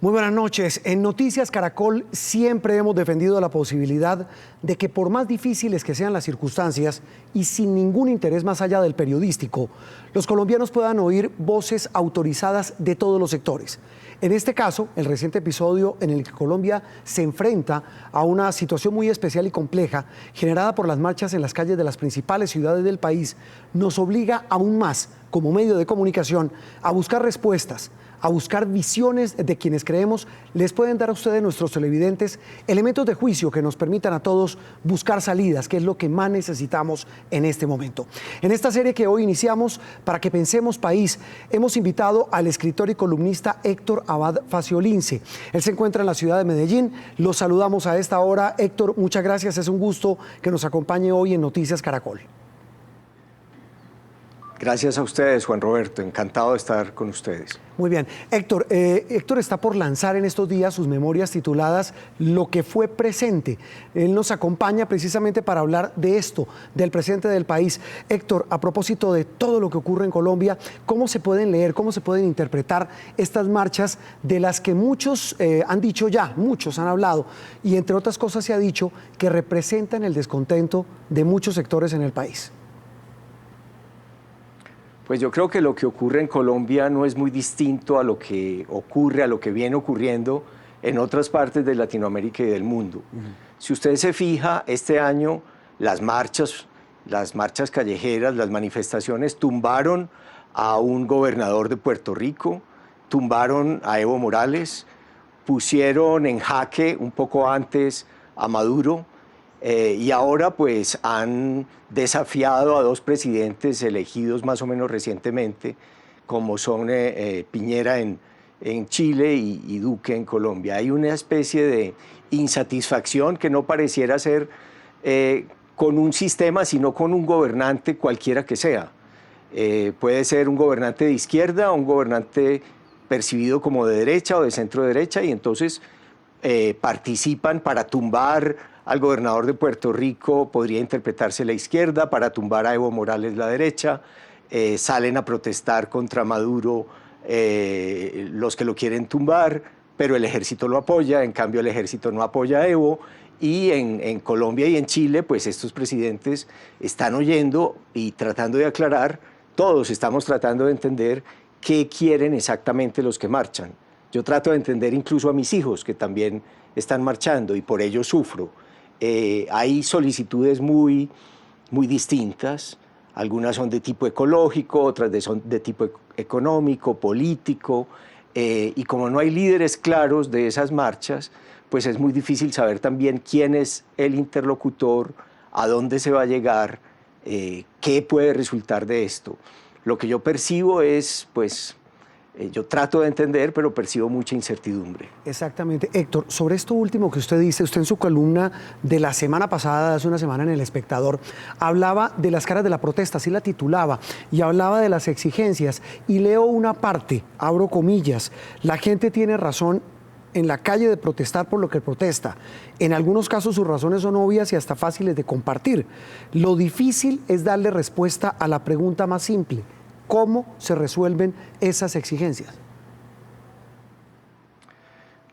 Muy buenas noches. En Noticias Caracol siempre hemos defendido la posibilidad de que por más difíciles que sean las circunstancias y sin ningún interés más allá del periodístico, los colombianos puedan oír voces autorizadas de todos los sectores. En este caso, el reciente episodio en el que Colombia se enfrenta a una situación muy especial y compleja generada por las marchas en las calles de las principales ciudades del país nos obliga aún más, como medio de comunicación, a buscar respuestas, a buscar visiones de quienes creemos les pueden dar a ustedes, nuestros televidentes, elementos de juicio que nos permitan a todos buscar salidas, que es lo que más necesitamos en este momento. En esta serie que hoy iniciamos, Para que pensemos país, hemos invitado al escritor y columnista Héctor Abad Faciolince. Él se encuentra en la ciudad de Medellín. Los saludamos a esta hora. Héctor, muchas gracias. Es un gusto que nos acompañe hoy en Noticias Caracol. Gracias a ustedes, Juan Roberto. Encantado de estar con ustedes. Muy bien. Héctor, Héctor está por lanzar en estos días sus memorias tituladas Lo que fue presente. Él nos acompaña precisamente para hablar de esto, del presente del país. Héctor, a propósito de todo lo que ocurre en Colombia, ¿cómo se pueden leer, cómo se pueden interpretar estas marchas de las que muchos han dicho ya, muchos han hablado, y entre otras cosas se ha dicho que representan el descontento de muchos sectores en el país? Pues yo creo que lo que ocurre en Colombia no es muy distinto a lo que ocurre, a lo que viene ocurriendo en otras partes de Latinoamérica y del mundo. Si usted se fija, este año las marchas callejeras, las manifestaciones tumbaron a un gobernador de Puerto Rico, tumbaron a Evo Morales, pusieron en jaque un poco antes a Maduro, y ahora pues han desafiado a dos presidentes elegidos más o menos recientemente, como son Piñera en Chile y Duque en Colombia. Hay una especie de insatisfacción que no pareciera ser con un sistema, sino con un gobernante cualquiera que sea. Puede ser un gobernante de izquierda o un gobernante percibido como de derecha o de centro derecha, y entonces participan para tumbar al gobernador de Puerto Rico, podría interpretarse la izquierda, para tumbar a Evo Morales la derecha, salen a protestar contra Maduro los que lo quieren tumbar, pero el ejército lo apoya, en cambio el ejército no apoya a Evo, y en Colombia y en Chile, pues estos presidentes están oyendo y tratando de aclarar, todos estamos tratando de entender qué quieren exactamente los que marchan. Yo trato de entender incluso a mis hijos que también están marchando y por ello sufro. Hay solicitudes muy distintas, algunas son de tipo ecológico, otras son de tipo económico, político, y como no hay líderes claros de esas marchas, pues es muy difícil saber también quién es el interlocutor, a dónde se va a llegar, qué puede resultar de esto. Lo que yo percibo es, pues, yo trato de entender, pero percibo mucha incertidumbre. Exactamente. Héctor, sobre esto último que usted dice, usted en su columna de la semana pasada, hace una semana en El Espectador, hablaba de las caras de la protesta, así la titulaba, y hablaba de las exigencias. Y leo una parte, abro comillas, la gente tiene razón en la calle de protestar por lo que protesta. En algunos casos sus razones son obvias y hasta fáciles de compartir. Lo difícil es darle respuesta a la pregunta más simple: ¿cómo se resuelven esas exigencias?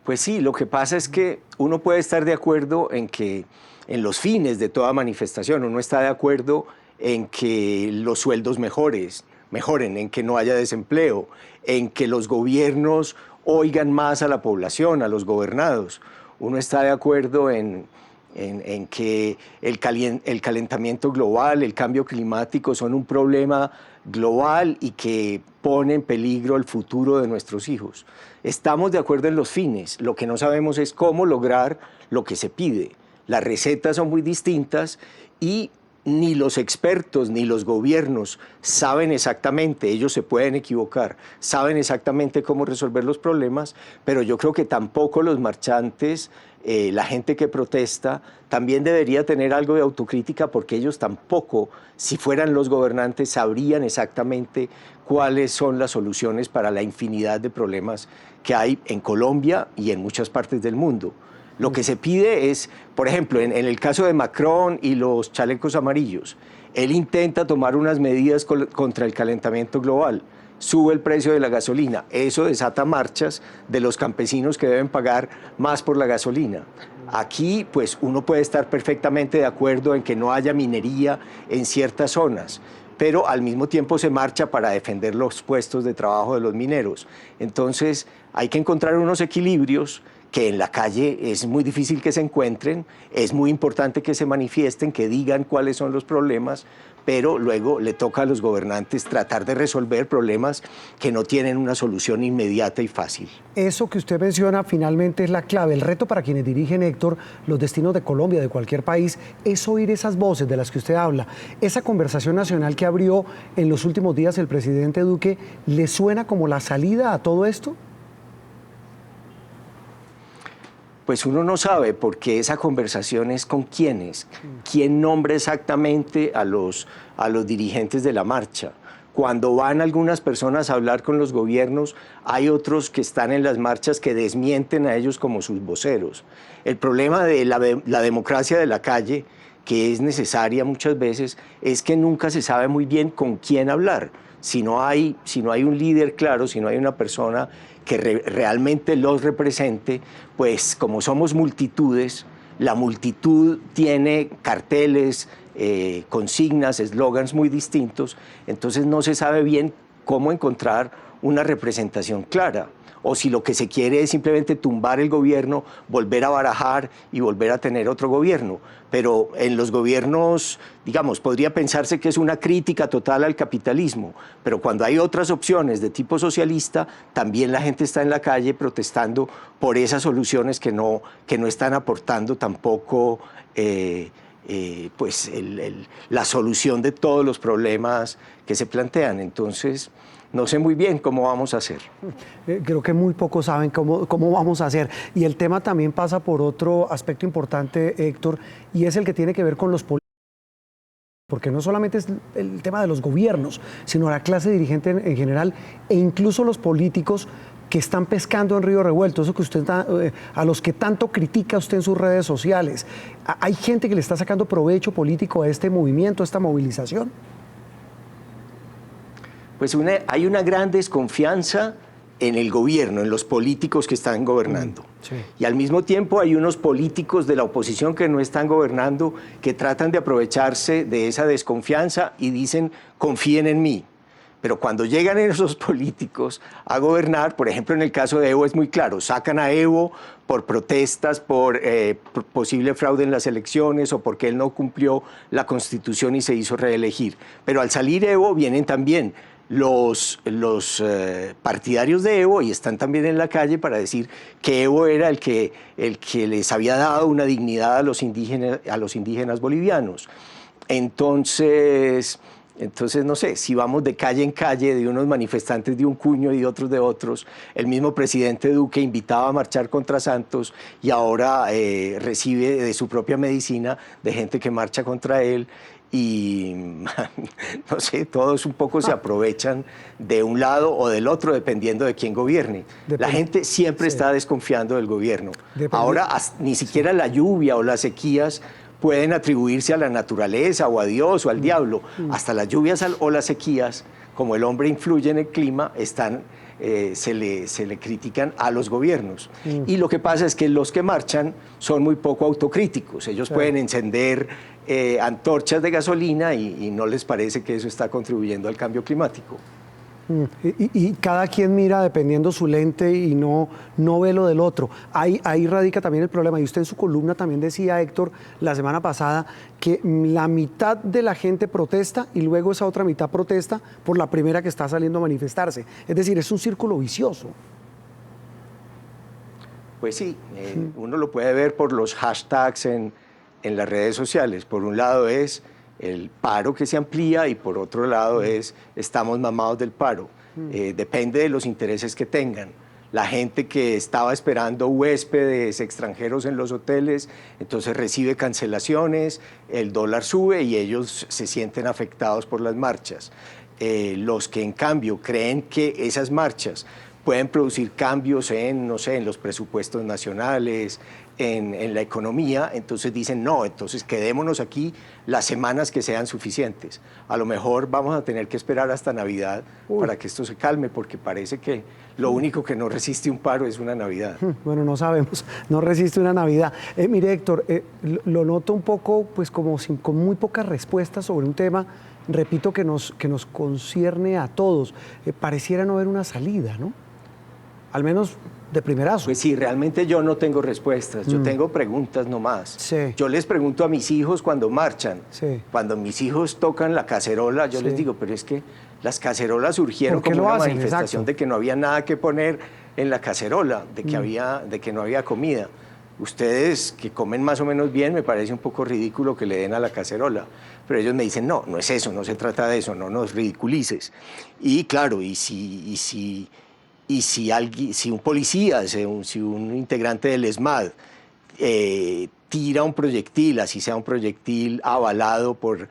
Pues sí, lo que pasa es que uno puede estar de acuerdo en que en los fines de toda manifestación, uno está de acuerdo en que los sueldos mejoren, en que no haya desempleo, en que los gobiernos oigan más a la población, a los gobernados. Uno está de acuerdo en que el calentamiento global, el cambio climático son un problema global y que pone en peligro el futuro de nuestros hijos. Estamos de acuerdo en los fines, lo que no sabemos es cómo lograr lo que se pide. Las recetas son muy distintas y ni los expertos ni los gobiernos saben exactamente, ellos se pueden equivocar, saben exactamente cómo resolver los problemas, pero yo creo que tampoco los marchantes, la gente que protesta, también debería tener algo de autocrítica, porque ellos tampoco, si fueran los gobernantes, sabrían exactamente cuáles son las soluciones para la infinidad de problemas que hay en Colombia y en muchas partes del mundo. Lo que se pide es, por ejemplo, en el caso de Macron y los chalecos amarillos, él intenta tomar unas medidas contra el calentamiento global. sube el precio de la gasolina. Eso desata marchas de los campesinos que deben pagar más por la gasolina. Aquí, pues, uno puede estar perfectamente de acuerdo en que no haya minería en ciertas zonas, pero al mismo tiempo se marcha para defender los puestos de trabajo de los mineros. Entonces, hay que encontrar unos equilibrios que en la calle es muy difícil que se encuentren, es muy importante que se manifiesten, que digan cuáles son los problemas, pero luego le toca a los gobernantes tratar de resolver problemas que no tienen una solución inmediata y fácil. Eso que usted menciona finalmente es la clave. El reto para quienes dirigen, Héctor, los destinos de Colombia, de cualquier país, es oír esas voces de las que usted habla. Esa conversación nacional que abrió en los últimos días el presidente Duque, ¿le suena como la salida a todo esto? Pues uno no sabe, porque esa conversación es con quiénes, quién nombra exactamente a los dirigentes de la marcha. Cuando van algunas personas a hablar con los gobiernos, hay otros que están en las marchas que desmienten a ellos como sus voceros. El problema de la democracia de la calle, que es necesaria muchas veces, es que nunca se sabe muy bien con quién hablar. Si no hay un líder claro, si no hay una persona que realmente los represente, pues como somos multitudes, la multitud tiene carteles, consignas, eslogans muy distintos, entonces no se sabe bien cómo encontrar una representación clara. O si lo que se quiere es simplemente tumbar el gobierno, volver a barajar y volver a tener otro gobierno. Pero en los gobiernos, digamos, podría pensarse que es una crítica total al capitalismo, pero cuando hay otras opciones de tipo socialista, también la gente está en la calle protestando por esas soluciones que no están aportando tampoco pues la solución de todos los problemas que se plantean. Entonces, no sé muy bien cómo vamos a hacer. Creo que muy pocos saben cómo vamos a hacer. Y el tema también pasa por otro aspecto importante, Héctor, y es el que tiene que ver con los políticos. Porque no solamente es el tema de los gobiernos, sino la clase dirigente en general, e incluso los políticos que están pescando en río revuelto, eso que usted a los que tanto critica usted en sus redes sociales. ¿Hay gente que le está sacando provecho político a este movimiento, a esta movilización? Pues hay una gran desconfianza en el gobierno, en los políticos que están gobernando. Sí. Y al mismo tiempo hay unos políticos de la oposición que no están gobernando, que tratan de aprovecharse de esa desconfianza y dicen, confíen en mí. Pero cuando llegan esos políticos a gobernar, por ejemplo, en el caso de Evo es muy claro, sacan a Evo por protestas, por posible fraude en las elecciones o porque él no cumplió la Constitución y se hizo reelegir. Pero al salir Evo vienen también los partidarios de Evo y están también en la calle para decir que Evo era el que les había dado una dignidad a los indígenas bolivianos. Entonces, no sé, si vamos de calle en calle, de unos manifestantes de un cuño y otros de otros, el mismo presidente Duque invitaba a marchar contra Santos y ahora recibe de su propia medicina de gente que marcha contra él. Y no sé, todos un poco se aprovechan de un lado o del otro dependiendo de quién gobierne. La gente siempre está desconfiando del gobierno. Ahora ni siquiera la lluvia o las sequías pueden atribuirse a la naturaleza o a Dios o al diablo. Hasta las lluvias o las sequías, como el hombre influye en el clima, se le critican a los gobiernos. Y lo que pasa es que los que marchan son muy poco autocríticos. Ellos pueden encender antorchas de gasolina y no les parece que eso está contribuyendo al cambio climático. Y cada quien mira dependiendo su lente y no ve lo del otro. Ahí radica también el problema. Y usted en su columna también decía, Héctor, la semana pasada, que la mitad de la gente protesta y luego esa otra mitad protesta por la primera que está saliendo a manifestarse. Es decir, es un círculo vicioso. Pues sí, uno lo puede ver por los hashtags en las redes sociales. Por un lado es el paro que se amplía y por otro lado es estamos mamados del paro. Depende de los intereses que tengan. La gente que estaba esperando huéspedes extranjeros en los hoteles, entonces recibe cancelaciones, el dólar sube y ellos se sienten afectados por las marchas. Los que en cambio creen que esas marchas pueden producir cambios en, no sé, en los presupuestos nacionales, en la economía, entonces dicen, no, entonces quedémonos aquí las semanas que sean suficientes. A lo mejor vamos a tener que esperar hasta Navidad para que esto se calme, porque parece que lo único que no resiste un paro es una Navidad. Bueno, no sabemos, no resiste una Navidad. Mire, Héctor, lo noto un poco, pues como con muy pocas respuestas sobre un tema, repito, que nos concierne a todos. Pareciera no haber una salida, ¿no? Al menos de primerazo. Pues sí, realmente yo no tengo respuestas, yo tengo preguntas nomás. Sí. Yo les pregunto a mis hijos cuando marchan, Sí. cuando mis hijos tocan la cacerola, yo les digo, pero es que las cacerolas surgieron como una manifestación de que no había nada que poner en la cacerola, de que no había comida. Ustedes que comen más o menos bien, me parece un poco ridículo que le den a la cacerola. Pero ellos me dicen, no, no es eso, no se trata de eso, no nos ridiculices. Y claro, si un policía, si un integrante del ESMAD tira un proyectil, así sea un proyectil avalado por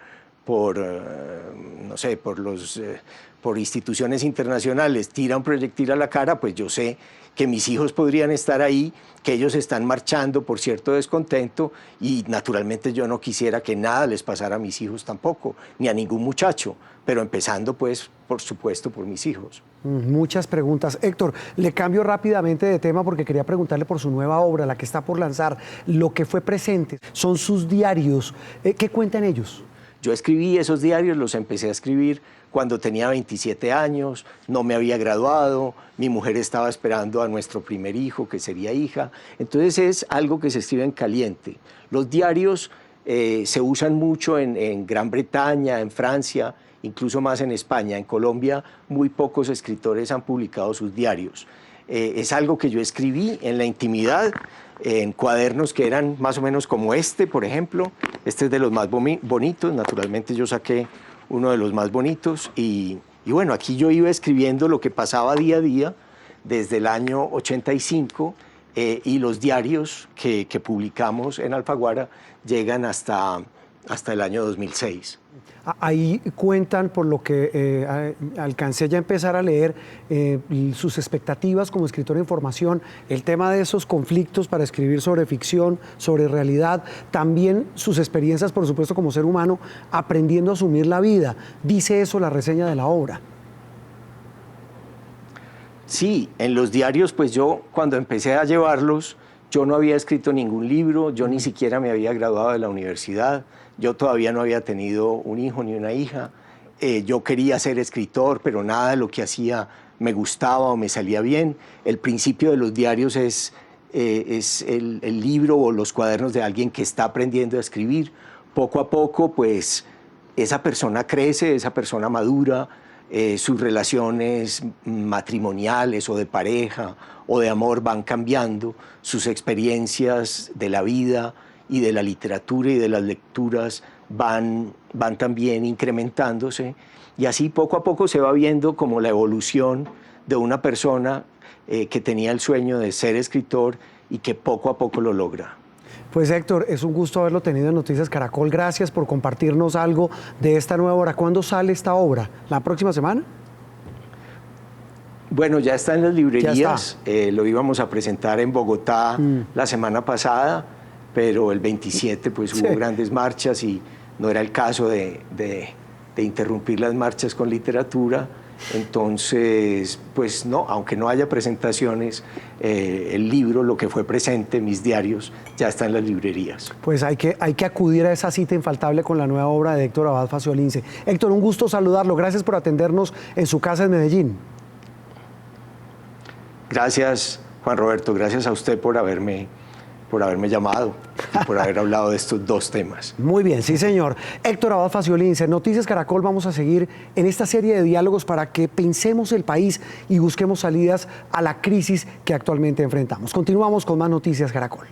instituciones internacionales, tira un proyectil a la cara, pues yo sé que mis hijos podrían estar ahí, que ellos están marchando por cierto descontento y naturalmente yo no quisiera que nada les pasara a mis hijos tampoco, ni a ningún muchacho, pero empezando pues, por supuesto, por mis hijos. Muchas preguntas. Héctor, le cambio rápidamente de tema porque quería preguntarle por su nueva obra, la que está por lanzar, Lo que fue presente. Son sus diarios. ¿Qué cuentan ellos? Yo escribí esos diarios, los empecé a escribir cuando tenía 27 años, no me había graduado, mi mujer estaba esperando a nuestro primer hijo, que sería hija. Entonces es algo que se escribe en caliente. Los diarios se usan mucho en Gran Bretaña, en Francia, incluso más en España. En Colombia muy pocos escritores han publicado sus diarios. Es algo que yo escribí en la intimidad, en cuadernos que eran más o menos como este, por ejemplo. Este es de los más bonitos, naturalmente yo saqué uno de los más bonitos y bueno, aquí yo iba escribiendo lo que pasaba día a día desde el año 85 y los diarios que publicamos en Alfaguara llegan hasta el año 2006. Ahí cuentan, por lo que alcancé ya a empezar a leer, sus expectativas como escritor en formación, el tema de esos conflictos para escribir sobre ficción, sobre realidad, también sus experiencias, por supuesto, como ser humano, aprendiendo a asumir la vida. Dice eso la reseña de la obra. Sí, en los diarios, pues yo cuando empecé a llevarlos, yo no había escrito ningún libro, yo ni siquiera me había graduado de la universidad, yo todavía no había tenido un hijo ni una hija, yo quería ser escritor, pero nada de lo que hacía me gustaba o me salía bien. El principio de los diarios es el libro o los cuadernos de alguien que está aprendiendo a escribir. Poco a poco, pues, esa persona crece, esa persona madura, sus relaciones matrimoniales o de pareja o de amor van cambiando, sus experiencias de la vida y de la literatura y de las lecturas van también incrementándose y así poco a poco se va viendo como la evolución de una persona que tenía el sueño de ser escritor y que poco a poco lo logra. Pues Héctor, es un gusto haberlo tenido en Noticias Caracol. Gracias por compartirnos algo de esta nueva obra. ¿Cuándo sale esta obra? ¿La próxima semana? Bueno, ya está en las librerías. Lo íbamos a presentar en Bogotá la semana pasada, pero el 27 pues hubo grandes marchas y no era el caso de interrumpir las marchas con literatura. Entonces, pues no, aunque no haya presentaciones, el libro, Lo que fue presente, mis diarios, ya está en las librerías. Pues hay que acudir a esa cita infaltable con la nueva obra de Héctor Abad Faciolince. Héctor, un gusto saludarlo. Gracias por atendernos en su casa en Medellín. Gracias, Juan Roberto. Gracias a usted por haberme llamado y por haber hablado de estos dos temas. Muy bien, sí señor. Héctor Abad Faciolince, Noticias Caracol, vamos a seguir en esta serie de diálogos para que pensemos el país y busquemos salidas a la crisis que actualmente enfrentamos. Continuamos con más Noticias Caracol.